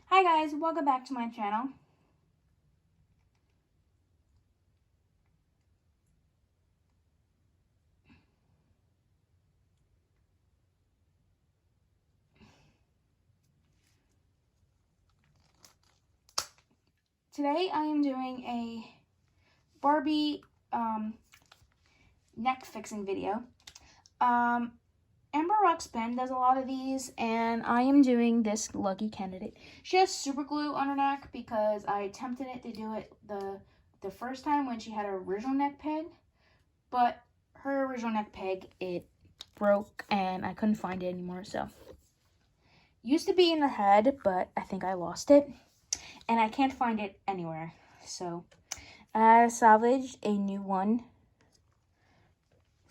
Hi guys, welcome back to my channel. Today I am doing a Barbie neck fixing video. Amber Ruxpin does a lot of these, and I am doing this lucky candidate. She has super glue on her neck because I attempted to do it the first time when she had her original neck peg, but her original neck peg, it broke and I couldn't find it anymore. So used to be in her head, but I think I lost it and I can't find it anywhere. So I salvaged a new one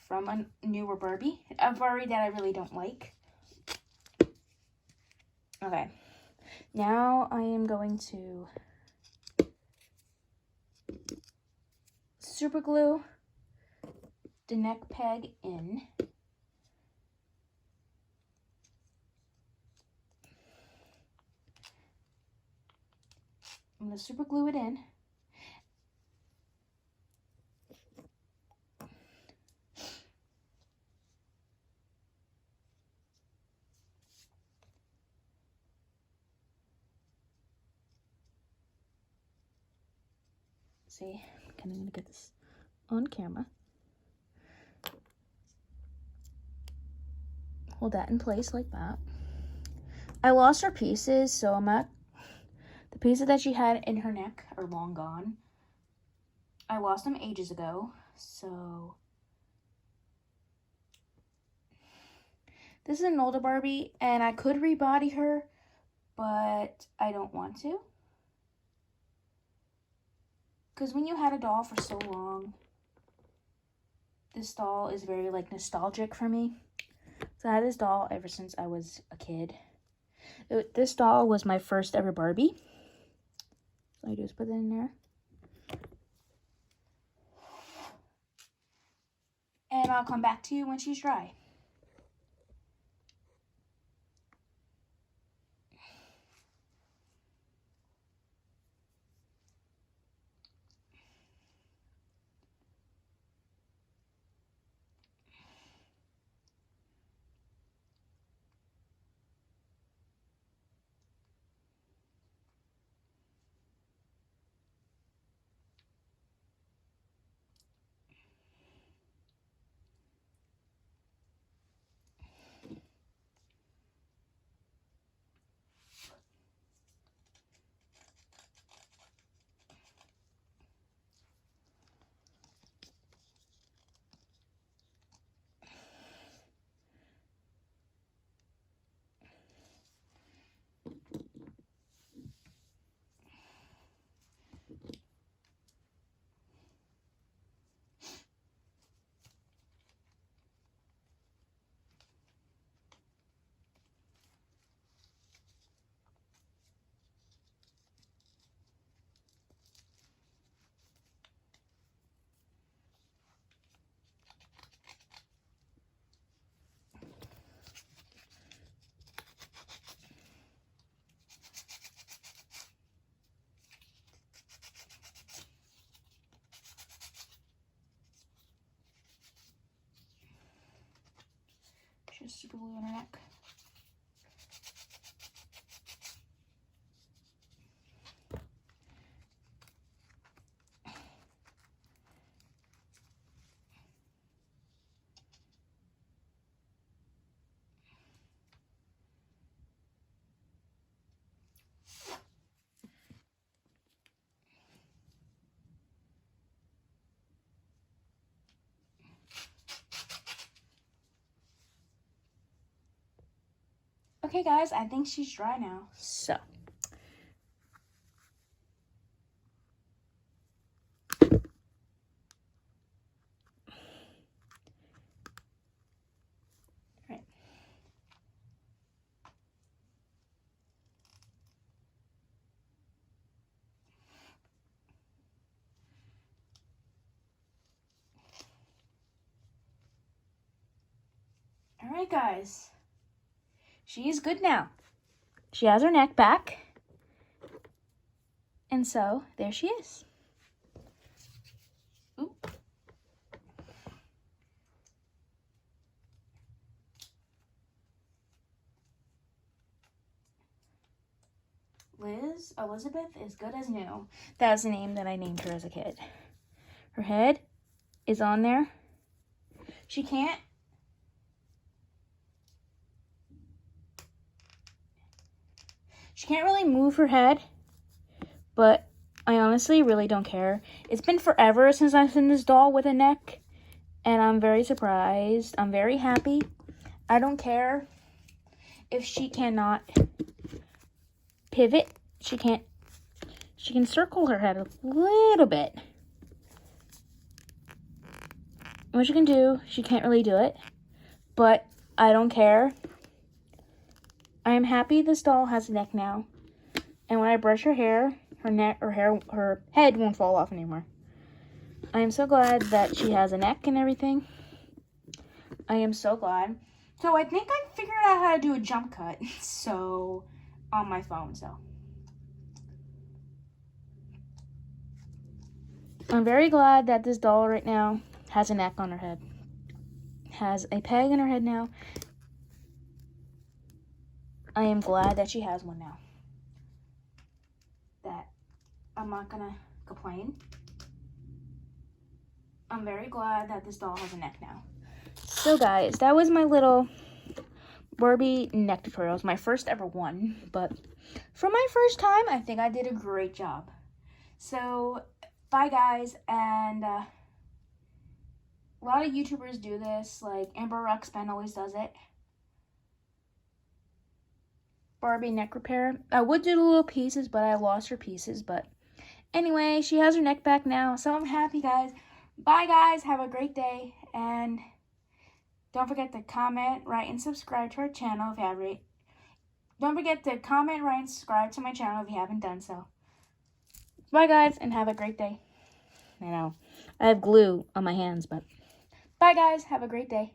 from a newer Barbie, a Barbie that I really don't like. Okay, now I am going to super glue the neck peg in. I'm going to super glue it in. See, I'm going to get this on camera. Hold that in place like that. I lost her pieces, so the pieces that she had in her neck are long gone. I lost them ages ago, so this is an older Barbie, and I could rebody her, but I don't want to. Because when you had a doll for so long, this doll is very, nostalgic for me. So I had this doll ever since I was a kid. This doll was my first ever Barbie. So I just put it in there. And I'll come back to you when she's dry. Just super glue on her neck. Okay guys, I think she's dry now. So Alright guys, she is good now. She has her neck back. And so, there she is. Ooh. Elizabeth is good as new. That's the name that I named her as a kid. Her head is on there. She can't really move her head, but I honestly really don't care. It's been forever since I've seen this doll with a neck, and I'm very surprised. I'm very happy. I don't care if she cannot pivot. She can circle her head a little bit. What she can do, she can't really do it, but I don't care. I am happy this doll has a neck now, and when I brush her hair, her head won't fall off anymore. I am so glad that she has a neck and everything. I am so glad. So I think I figured out how to do a jump cut. So on my phone. So I'm very glad that this doll right now has a neck on her head. Has a peg in her head now. I am glad that she has one now. That I'm not gonna complain. I'm very glad that this doll has a neck now. So guys, that was my little Barbie neck tutorial. It was my first ever one, but for my first time, I think I did a great job. So, bye guys, and a lot of YouTubers do this, like Amber Ruxpin always does it. Barbie neck repair. I would do the little pieces, but I lost her pieces, but anyway, she has her neck back now, so I'm happy, guys. Bye guys, have a great day, and don't forget to comment, rate, and subscribe to our channel if you haven't. Don't forget to comment, rate, and subscribe to my channel if you haven't done so. Bye guys, and have a great day. I know, I have glue on my hands, but bye guys, have a great day.